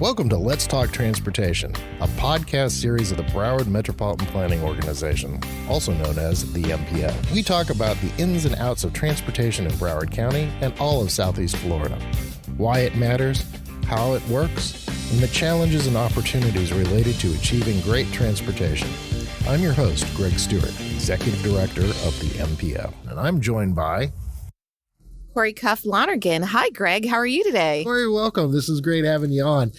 Welcome to Let's Talk Transportation, a podcast series of the Broward Metropolitan Planning Organization, also known as the MPO. We talk about the ins and outs of transportation in Broward County and all of Southeast Florida, why it matters, how it works, and the challenges and opportunities related to achieving great transportation. I'm your host, Greg Stewart, Executive Director of the MPO, and I'm joined by Coree Cuff Lonergan. Hi, Greg. How are you today? Very welcome. This is great having you on.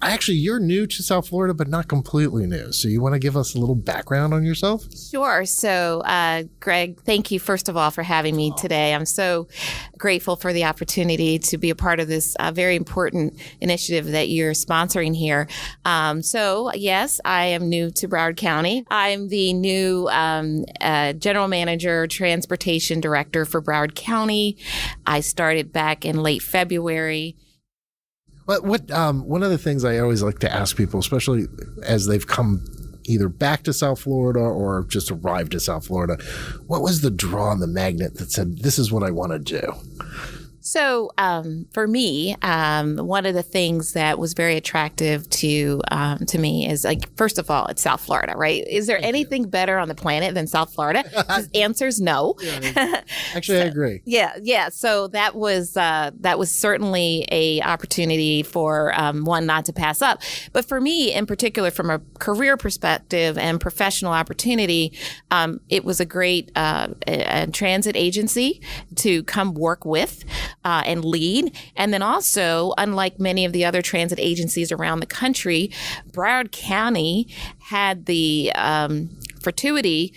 Actually, you're new to South Florida, but not completely new. So you want to give us a little background on yourself? Sure. So, Greg, thank you, first of all, for having me today. I'm so grateful for the opportunity to be a part of this very important initiative that you're sponsoring here. So, yes, I am new to Broward County. I'm the new General Manager, Transportation Director for Broward County. I started back in late February. What one of the things I always like to ask people, especially as they've come either back to South Florida or just arrived to South Florida, what was the draw and the magnet that said, this is what I want to do? So for me, one of the things that was very attractive to me is, like, first of all, it's South Florida, right? Is there anything better on the planet than South Florida? The answer is no. Yeah, actually, I agree. Yeah. So that was certainly a opportunity for one not to pass up. But for me, in particular, from a career perspective and professional opportunity, it was a great transit agency to come work with. And lead. And then also, unlike many of the other transit agencies around the country, Broward County had the fortuity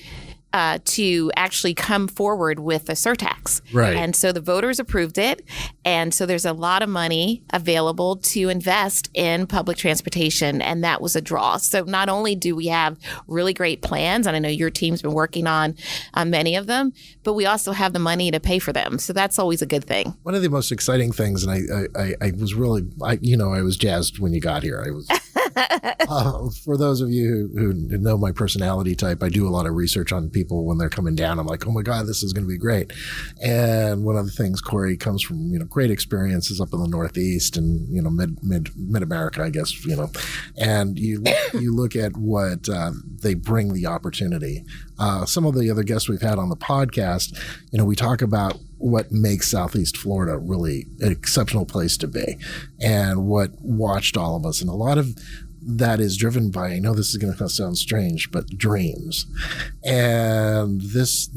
to actually come forward with a surtax. Right. And so the voters approved it. And so there's a lot of money available to invest in public transportation. And that was a draw. So not only do we have really great plans, and I know your team's been working on many of them, but we also have the money to pay for them. So that's always a good thing. One of the most exciting things, and I was really, I was jazzed when you got here. I was. For those of you who know my personality type, I do a lot of research on people when they're coming down. I'm like, oh my God, this is going to be great. And one of the things, Coree, comes from, great experiences up in the Northeast and, mid America, I guess, and you look at what they bring the opportunity. Some of the other guests we've had on the podcast, we talk about what makes Southeast Florida really an exceptional place to be and what watched all of us. And a lot of that is driven by, I know this is going to sound strange, but dreams. And this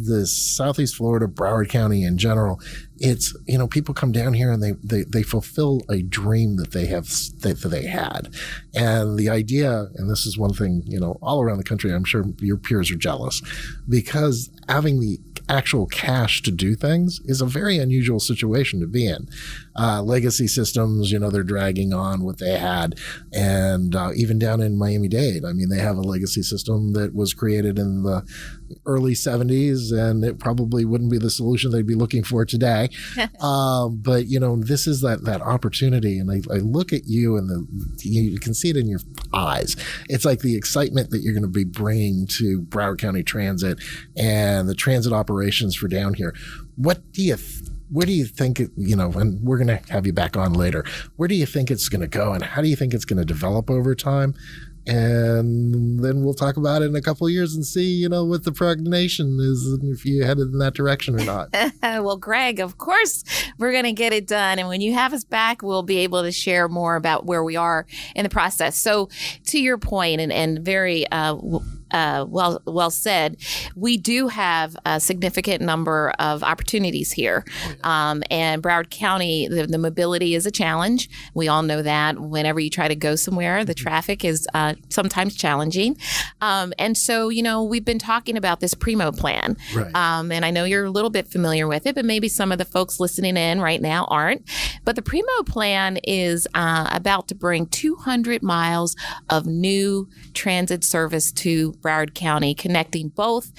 Southeast Florida, Broward County in general, it's, people come down here and they fulfill a dream that they have, that they had. And the idea, and this is one thing, all around the country, I'm sure your peers are jealous, because having the actual cash to do things is a very unusual situation to be in. Legacy systems, they're dragging on what they had. And even down in Miami-Dade, they have a legacy system that was created in the early 70s, and it probably wouldn't be the solution they'd be looking for today. But, this is that opportunity. And I look at you and you can see it in your eyes. It's like the excitement that you're going to be bringing to Broward County Transit and the transit operations for down here. Where do you think, and we're going to have you back on later, where do you think it's going to go and how do you think it's going to develop over time? And then we'll talk about it in a couple of years and see, what the prognostication is and if you headed in that direction or not. Well, Greg, of course, we're going to get it done. And when you have us back, we'll be able to share more about where we are in the process. So to your point, and very well said, we do have a significant number of opportunities here. And Broward County, the mobility is a challenge. We all know that. Whenever you try to go somewhere, the traffic is sometimes challenging. And so, we've been talking about this PREMO plan. Right. And I know you're a little bit familiar with it, but maybe some of the folks listening in right now aren't. But the PREMO plan is about to bring 200 miles of new transit service to Broward County, connecting both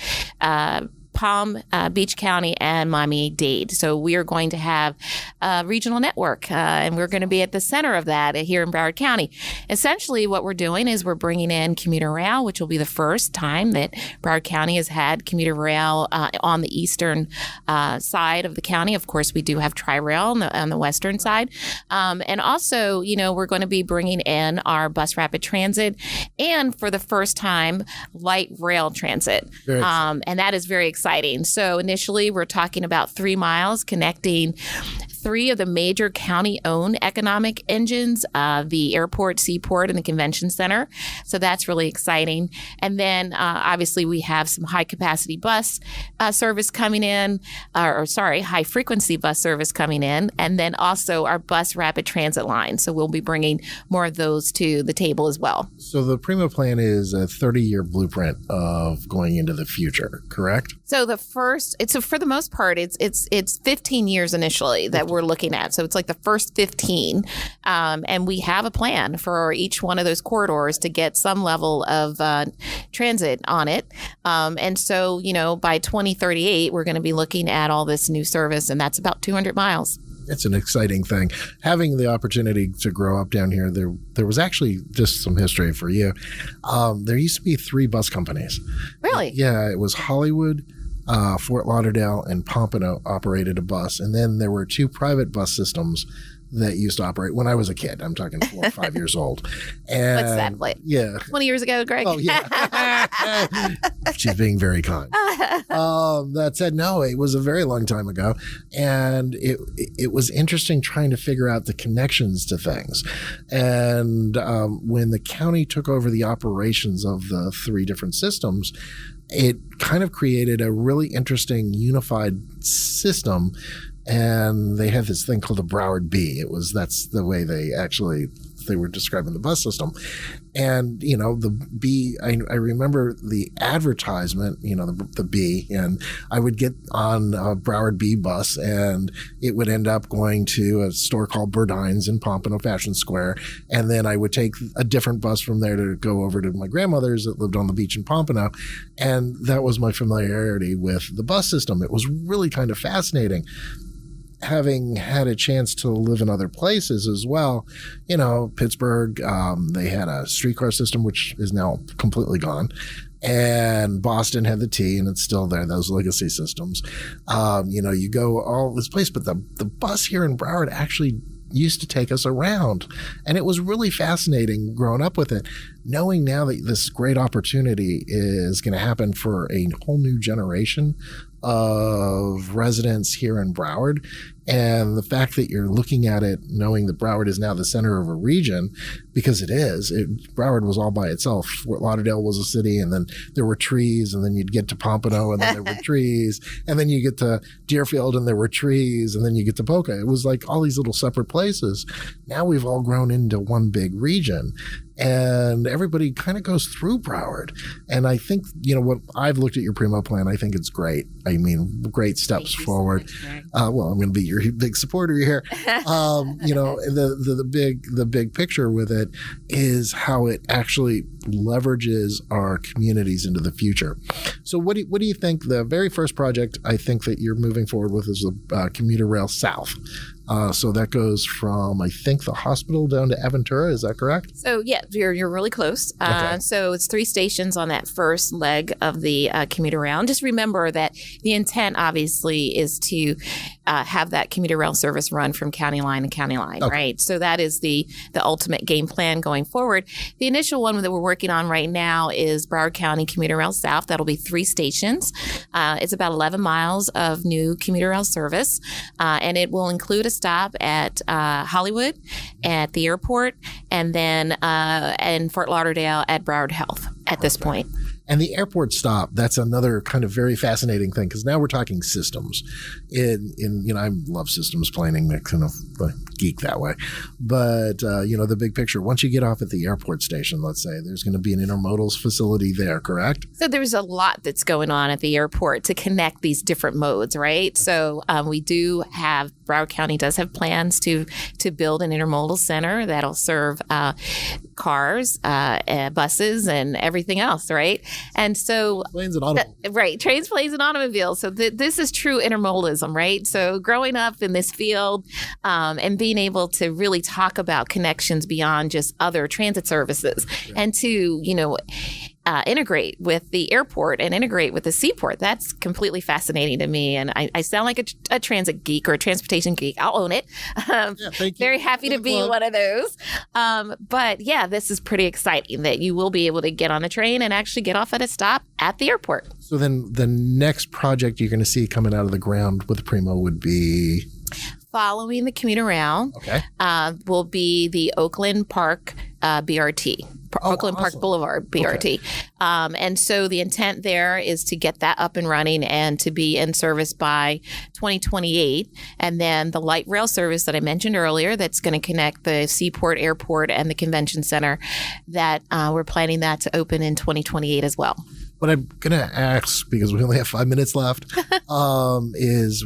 Palm Beach County and Miami-Dade. So we are going to have a regional network, and we're going to be at the center of that here in Broward County. Essentially, what we're doing is we're bringing in commuter rail, which will be the first time that Broward County has had commuter rail on the eastern side of the county. Of course, we do have Tri-Rail on the western side. And also, we're going to be bringing in our bus rapid transit and for the first time, light rail transit. And that is very exciting. So initially, we're talking about 3 miles connecting 3 of the major county-owned economic engines, the airport, seaport, and the convention center. So that's really exciting. And then obviously we have some high-capacity bus service coming in, high-frequency bus service coming in, and then also our bus rapid transit line. So we'll be bringing more of those to the table as well. So the PREMO plan is a 30-year blueprint of going into the future, correct? So for the most part, it's 15 years initially that we're looking at. So it's like the first 15. And we have a plan for each one of those corridors to get some level of transit on it. And so, by 2038, we're going to be looking at all this new service, and that's about 200 miles. It's an exciting thing. Having the opportunity to grow up down here, there was actually just some history for you. There used to be 3 bus companies. Really? Yeah, it was Hollywood, Fort Lauderdale, and Pompano operated a bus. And then there were 2 private bus systems that used to operate when I was a kid. I'm talking 4 or 5 years old. And what's that like? Yeah. 20 years ago, Greg? Oh, yeah. She's being very kind. That said, no, it was a very long time ago. And it was interesting trying to figure out the connections to things. And when the county took over the operations of the 3 different systems, it kind of created a really interesting unified system. And they had this thing called the Broward B. That's the way they were describing the bus system. And, the B, I remember the advertisement, the B, and I would get on a Broward B bus and it would end up going to a store called Burdine's in Pompano Fashion Square. And then I would take a different bus from there to go over to my grandmother's that lived on the beach in Pompano. And that was my familiarity with the bus system. It was really kind of fascinating. Having had a chance to live in other places as well, Pittsburgh, they had a streetcar system, which is now completely gone. And Boston had the T, and it's still there, those legacy systems. You go all this place, but the bus here in Broward actually used to take us around. And it was really fascinating growing up with it, knowing now that this great opportunity is going to happen for a whole new generation of residents here in Broward. And the fact that you're looking at it, knowing that Broward is now the center of a region, because it is. Broward was all by itself. Fort Lauderdale was a city, and then there were trees, and then you'd get to Pompano, and then there were trees, and then you get to Deerfield, and there were trees, and then you get to Poca. It was like all these little separate places. Now we've all grown into one big region. And everybody kind of goes through Broward. And I think, what I've looked at your PREMO plan, I think it's great. I mean, great steps forward. So much, well, I'm going to be your big supporter here. The big picture with it is how it actually leverages our communities into the future. So what do you think? The very first project I think that you're moving forward with is the commuter rail south. So that goes from, I think, the hospital down to Aventura. Is that correct? So, yeah, you're really close. Okay. So it's 3 stations on that first leg of the commuter rail. And just remember that the intent, obviously, is to have that commuter rail service run from county line to county line, okay. Right? So that is the ultimate game plan going forward. The initial one that we're working on right now is Broward County Commuter Rail South. That'll be 3 stations. It's about 11 miles of new commuter rail service, and it will include a stop at Hollywood, at the airport, and then in Fort Lauderdale at Broward Health at this point. And the airport stop, that's another kind of very fascinating thing, because now we're talking systems. I love systems planning, I kind of geek that way. But, the big picture, once you get off at the airport station, let's say, there's going to be an intermodal facility there, correct? So there's a lot that's going on at the airport to connect these different modes, right? So we do have, Broward County does have plans to build an intermodal center that'll serve cars, buses, and everything else, right? And so Planes and automobiles. right, trains, planes, and automobiles. So this is true intermodalism, right? So growing up in this field and being able to really talk about connections beyond just other transit services, and to integrate with the airport and integrate with the seaport. That's completely fascinating to me. And I sound like a transit geek or a transportation geek. I'll own it. Thank you. Very happy to be one of those. But yeah, this is pretty exciting that you will be able to get on a train and actually get off at a stop at the airport. So then the next project you're going to see coming out of the ground with PREMO would be? Following the commuter rail will be the Oakland Park BRT. Oakland Park Boulevard BRT. Okay. And so the intent there is to get that up and running and to be in service by 2028. And then the light rail service that I mentioned earlier that's going to connect the seaport, airport, and the convention center, that we're planning that to open in 2028 as well. What I'm going to ask, because we only have 5 minutes left, is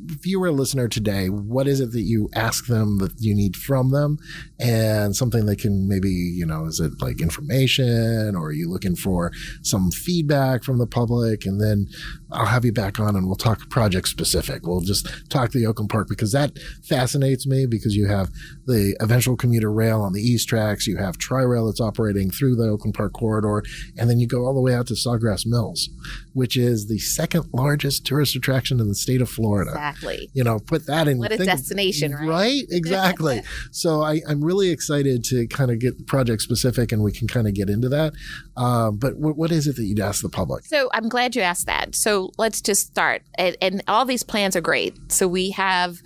if you were a listener today, what is it that you ask them that you need from them, and something that can maybe, is it like information, or are you looking for some feedback from the public? And then I'll have you back on and we'll talk project specific. We'll just talk the Oakland Park, because that fascinates me, because you have the eventual commuter rail on the east tracks, you have Tri-Rail that's operating through the Oakland Park corridor, and then you go all the way out to Sawgrass Mills, which is the second largest tourist attraction in the state of Florida. Exactly. Put that in. What a destination, right? Right? Exactly. So I'm really excited to kind of get project specific, and we can kind of get into that. But what is it that you'd ask the public? So I'm glad you asked that. So let's just start. And all these plans are great. So we have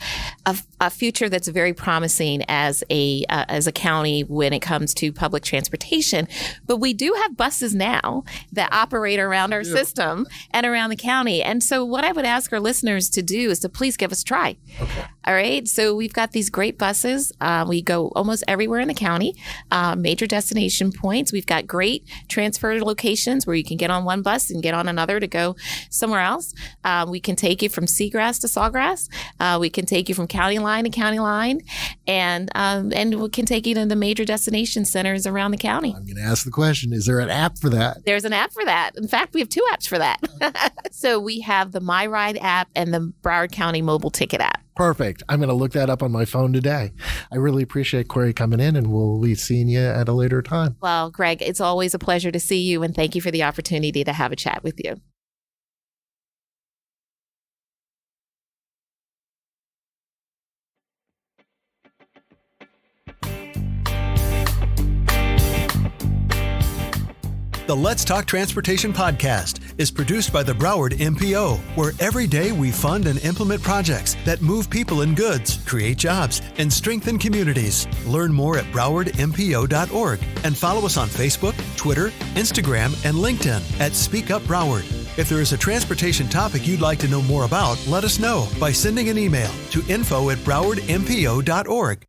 a future that's very promising as a county when it comes to public transportation. But we do have buses now that operate around our system and around the county. And so what I would ask our listeners to do is to please give us a try. Okay. All right. So we've got these great buses. We go almost everywhere in the county, major destination points. We've got great transfer locations where you can get on one bus and get on another to go somewhere else. We can take you from Seagrass to Sawgrass. We can take you from county line to county line, and we can take you to the major destination centers around the county. I'm going to ask the question, is there an app for that? There's an app for that. In fact, we have 2 apps for that. So we have the My Ride app and the Broward County mobile ticket app. Perfect. I'm going to look that up on my phone today. I really appreciate Coree coming in, and we'll be seeing you at a later time. Well, Greg, it's always a pleasure to see you, and thank you for the opportunity to have a chat with you. The Let's Talk Transportation podcast is produced by the Broward MPO, where every day we fund and implement projects that move people and goods, create jobs, and strengthen communities. Learn more at browardmpo.org and follow us on Facebook, Twitter, Instagram, and LinkedIn at Speak Up Broward. If there is a transportation topic you'd like to know more about, let us know by sending an email to info@browardmpo.org.